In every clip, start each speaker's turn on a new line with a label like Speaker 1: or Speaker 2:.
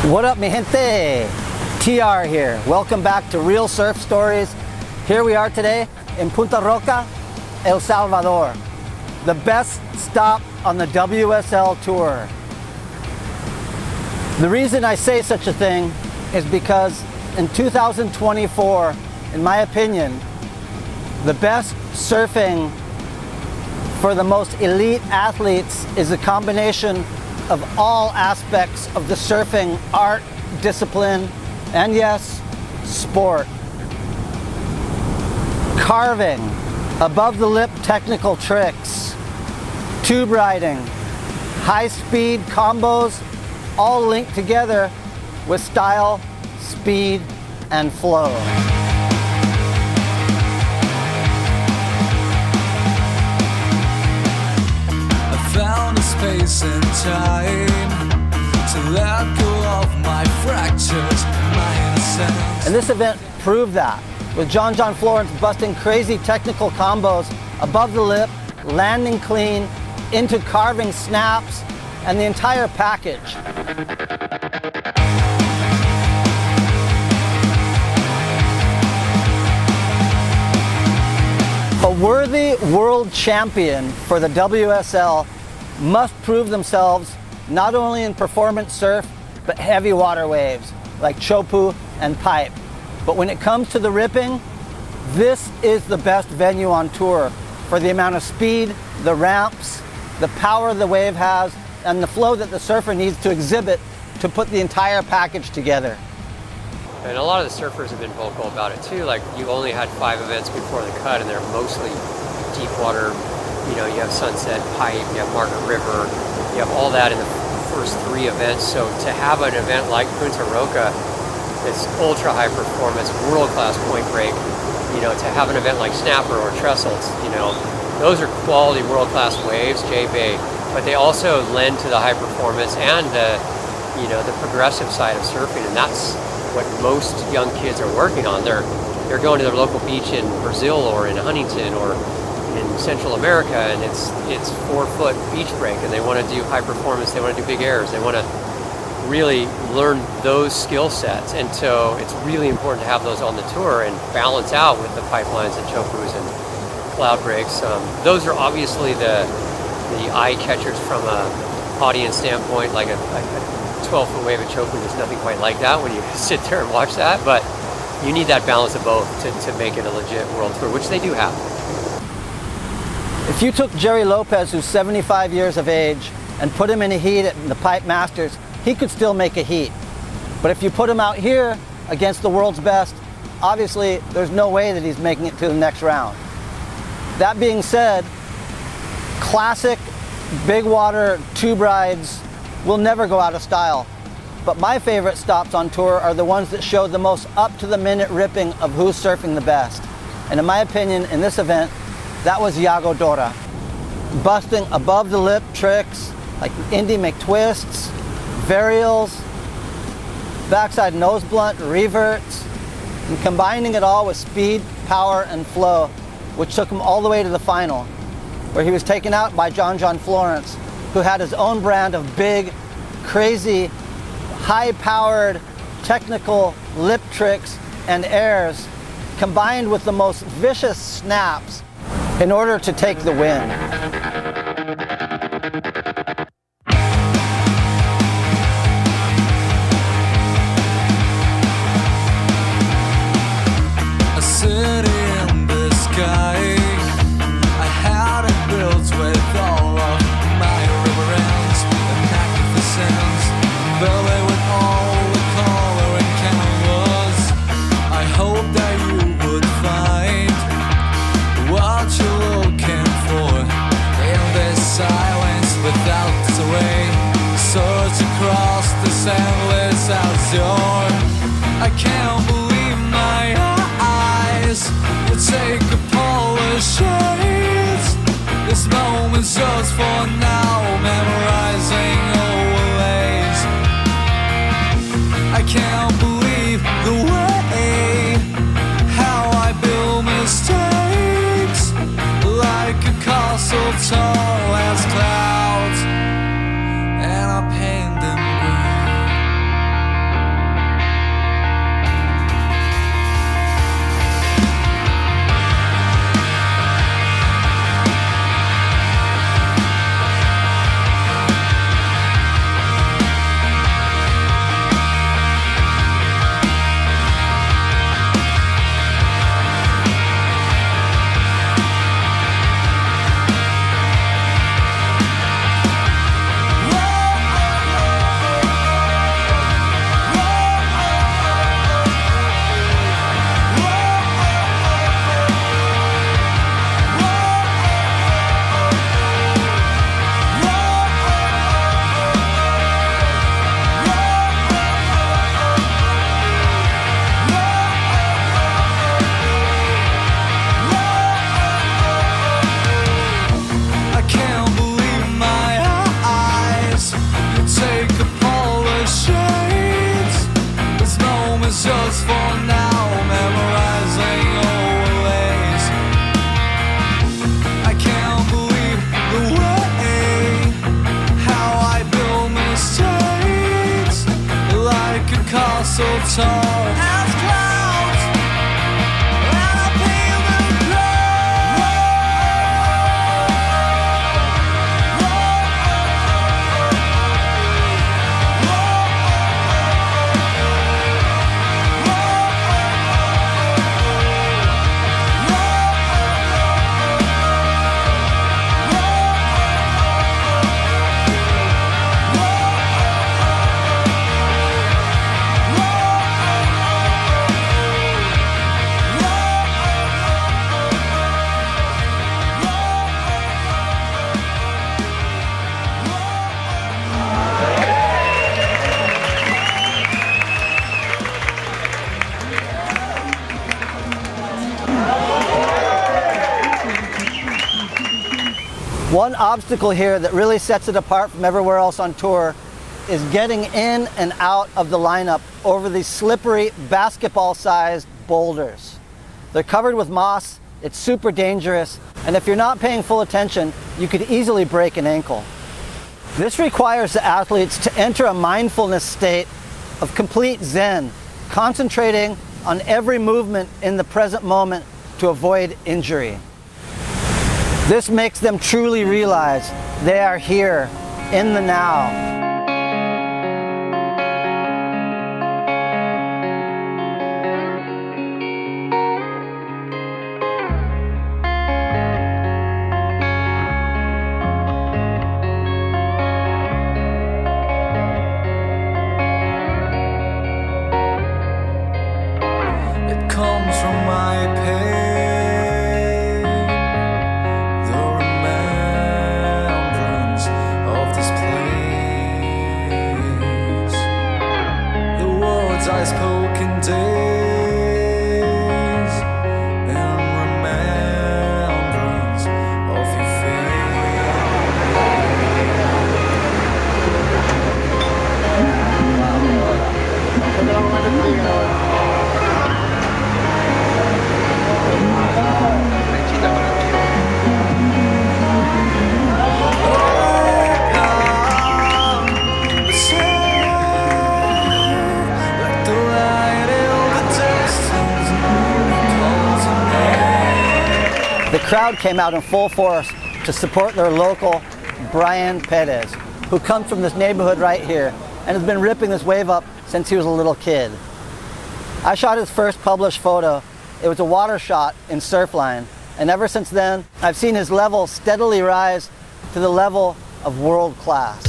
Speaker 1: What up, mi gente? TR here. Welcome back to Real Surf Stories. Here we are today in Punta Roca, El Salvador, the best stop on the WSL tour. The reason I say such a thing is because in 2024, in my opinion, the best surfing for the most elite athletes is a combination of all aspects of the surfing art, discipline, and yes, sport. Carving, above the lip technical tricks, tube riding, high speed combos, all linked together with style, speed, and flow.
Speaker 2: Found a space and time to let go of my fractures, my innocence.
Speaker 1: And this event proved that, with John Florence busting crazy technical combos above the lip, landing clean, into carving snaps, and the entire package. A worthy world champion for the WSL must prove themselves not only in performance surf, but heavy water waves like chopu and pipe. But when it comes to the ripping, this is the best venue on tour for the amount of speed, the ramps, the power the wave has, and the flow that the surfer needs to exhibit to put the entire package together.
Speaker 3: And a lot of the surfers have been vocal about it too. Like, you only had 5 events before the cut, and they're mostly deep water. You know, you have Sunset, Pipe, you have Margaret River, you have all that in the first 3 events. So to have an event like Punta Roca, it's ultra high performance, world-class point break, you know, to have an event like Snapper or Trestles, you know, those are quality world-class waves, J-Bay, but they also lend to the high performance and the, you know, the progressive side of surfing, and that's what most young kids are working on. They're going to their local beach in Brazil or in Huntington or in Central America, and it's 4-foot beach break, and they want to do high performance, they want to do big airs, they want to really learn those skill sets. And so it's really important to have those on the tour and balance out with the pipelines and chopus and cloud breaks. Those are obviously the eye catchers from a audience standpoint. Like a 12-foot wave at chopu, there's nothing quite like that when you sit there and watch that, but you need that balance of both to make it a legit world tour, which they do have.
Speaker 1: If you took Jerry Lopez, who's 75 years of age, and put him in a heat at the Pipe Masters, he could still make a heat. But if you put him out here against the world's best, obviously there's no way that he's making it to the next round. That being said, classic big water tube rides will never go out of style. But my favorite stops on tour are the ones that show the most up-to-the-minute ripping of who's surfing the best. And in my opinion, in this event, that was Yago Dora. Busting above the lip tricks like Indy McTwists, varials, backside nose blunt, reverts, and combining it all with speed, power, and flow, which took him all the way to the final, where he was taken out by John Florence, who had his own brand of big, crazy, high-powered, technical lip tricks and airs, combined with the most vicious snaps in order to take the win.
Speaker 2: A city in the sky, I had it built with all of my reverence and magnificence, building with all the color and canvas. I hope that you would find what you're looking for in this silence without disarray. Search across this endless outdoor. I can't believe my eyes would take a polar shades. This moment's just for now, memorizing overlays. I can't believe the way how I build mistakes, like a castle tall as clouds, and I paint them green. so tall as clouds, and I feel them
Speaker 1: One obstacle here that really sets it apart from everywhere else on tour is getting in and out of the lineup over these slippery basketball-sized boulders. They're covered with moss, it's super dangerous, and if you're not paying full attention, you could easily break an ankle. This requires the athletes to enter a mindfulness state of complete zen, concentrating on every movement in the present moment to avoid injury. This makes them truly realize they are here in the now.
Speaker 2: It comes from my pain. I spoke in days and remembrance of your
Speaker 1: The crowd came out in full force to support their local Brian Perez, who comes from this neighborhood right here and has been ripping this wave up since he was a little kid. I shot his first published photo. It was a water shot in Surfline, and ever since then, I've seen his level steadily rise to the level of world class.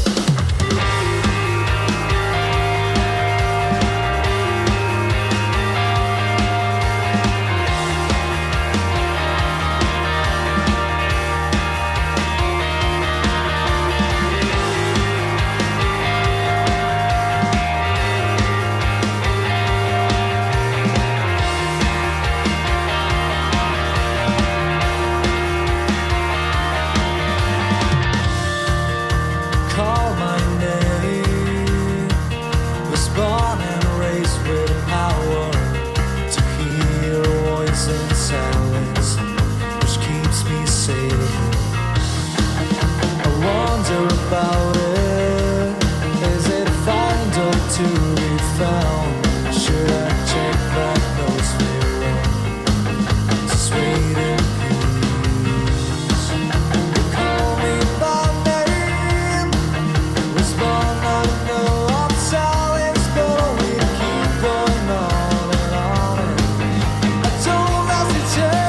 Speaker 2: Call my name, was born and raised with power to hear a voice in silence, which keeps me safe. I wonder about it. Is it found or to be found? Should I check that nose mirror? Just wait in peace. You call me by name. Was born, I know I'm silence, but only to keep going on and on. I don't hesitate.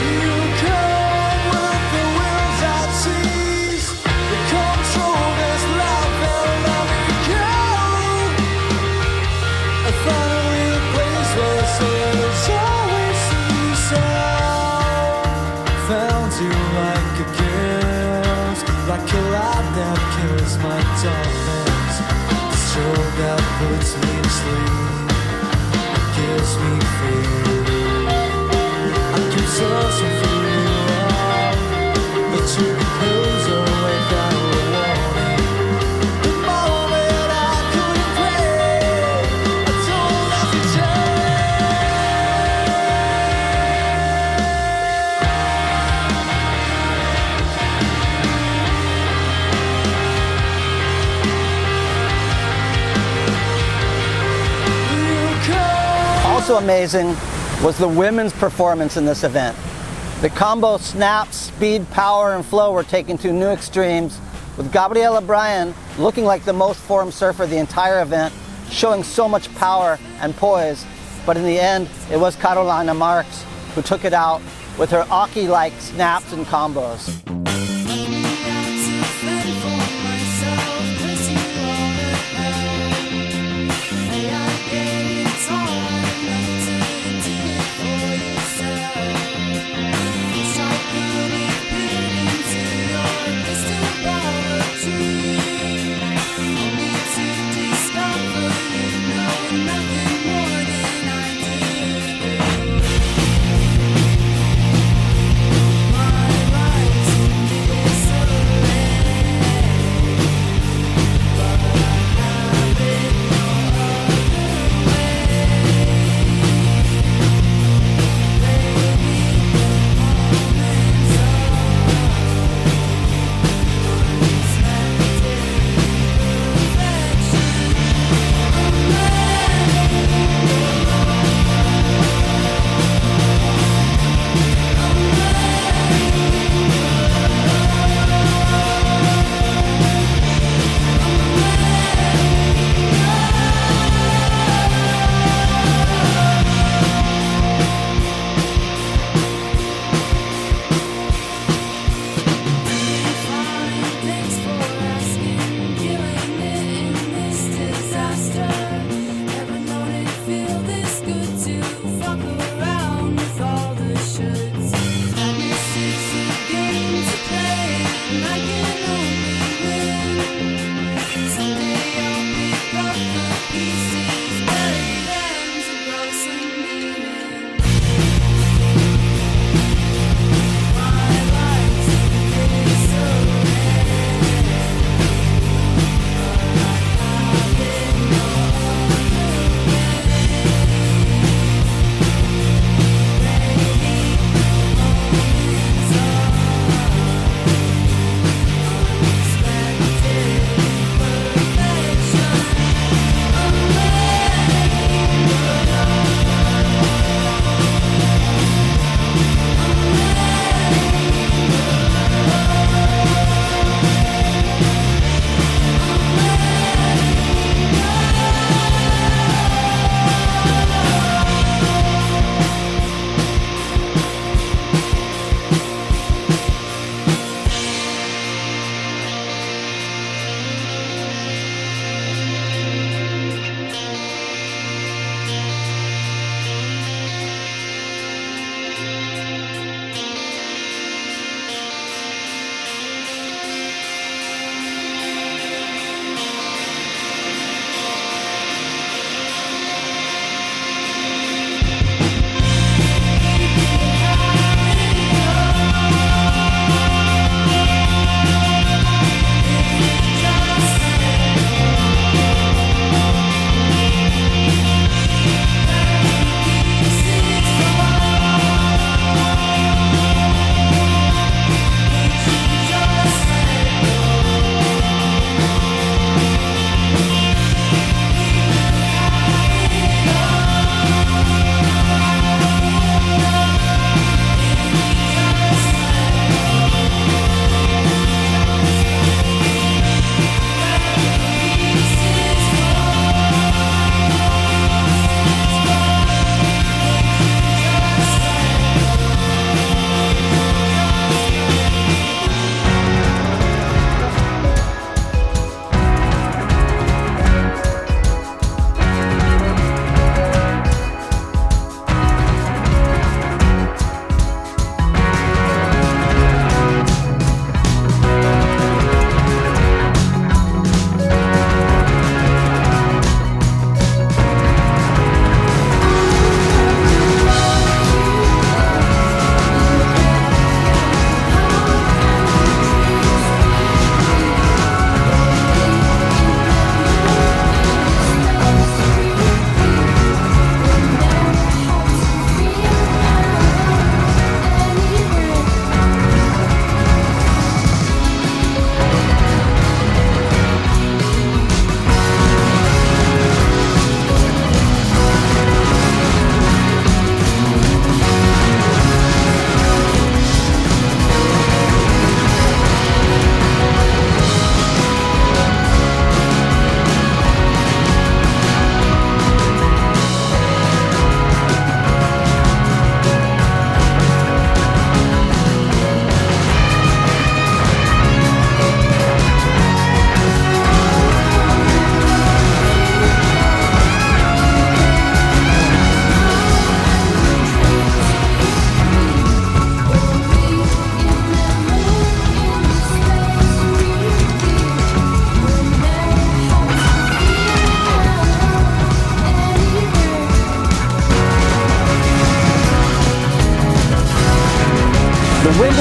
Speaker 2: You come with the winds at seas. You control this life and let me go. I finally a place where there's always seaside. Found you like a gift, like a light that kills my darkness. The stroke that puts me to sleep, it gives me fear. I keep searching for you, but you can close away without a warning. The moment I couldn't pray, I don't hesitate.
Speaker 1: also amazing was the women's performance in this event. The combo snap, speed, power, and flow were taken to new extremes, with Gabriela Bryan looking like the most formed surfer the entire event, showing so much power and poise. But in the end, it was Carolina Marks who took it out with her Aki-like snaps and combos.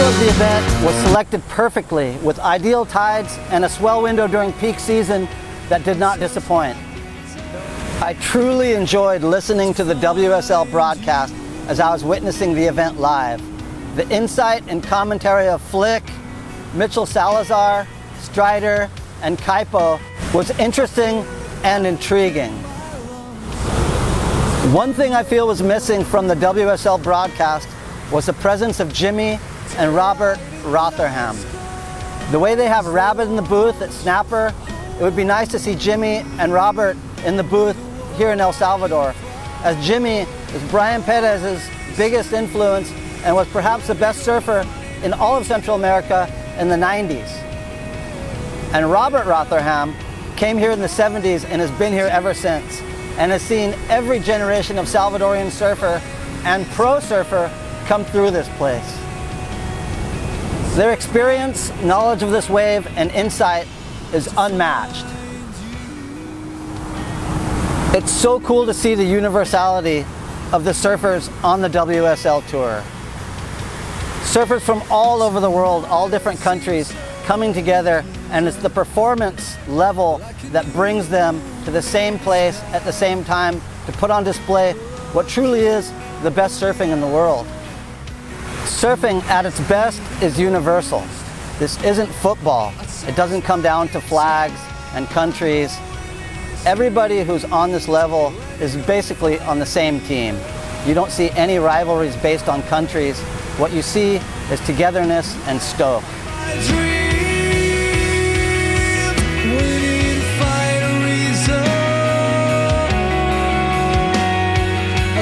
Speaker 1: of the event was selected perfectly with ideal tides and a swell window during peak season that did not disappoint. I truly enjoyed listening to the WSL broadcast as I was witnessing the event live. The insight and commentary of Flick, Mitchell Salazar, Strider, and Kaipo was interesting and intriguing. One thing I feel was missing from the WSL broadcast was the presence of Jimmy and Robert Rotherham. The way they have Rabbit in the booth at Snapper, it would be nice to see Jimmy and Robert in the booth here in El Salvador, as Jimmy is Brian Perez's biggest influence and was perhaps the best surfer in all of Central America in the 90s. And Robert Rotherham came here in the 70s and has been here ever since, and has seen every generation of Salvadorian surfer and pro surfer come through this place. Their experience, knowledge of this wave, and insight is unmatched. It's so cool to see the universality of the surfers on the WSL Tour. Surfers from all over the world, all different countries, coming together, and it's the performance level that brings them to the same place at the same time to put on display what truly is the best surfing in the world. Surfing at its best is universal. This isn't football. It doesn't come down to flags and countries. Everybody who's on this level is basically on the same team. You don't see any rivalries based on countries. What you see is togetherness and stoke.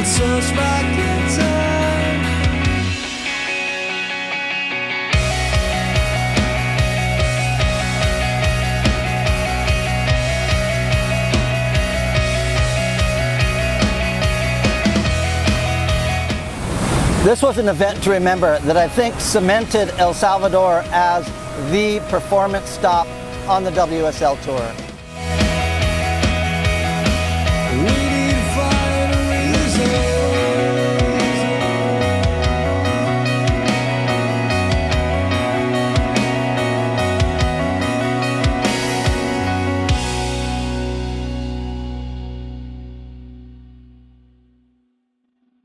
Speaker 2: Search back in time.
Speaker 1: This was an event to remember that I think cemented El Salvador as the performance stop on the WSL Tour.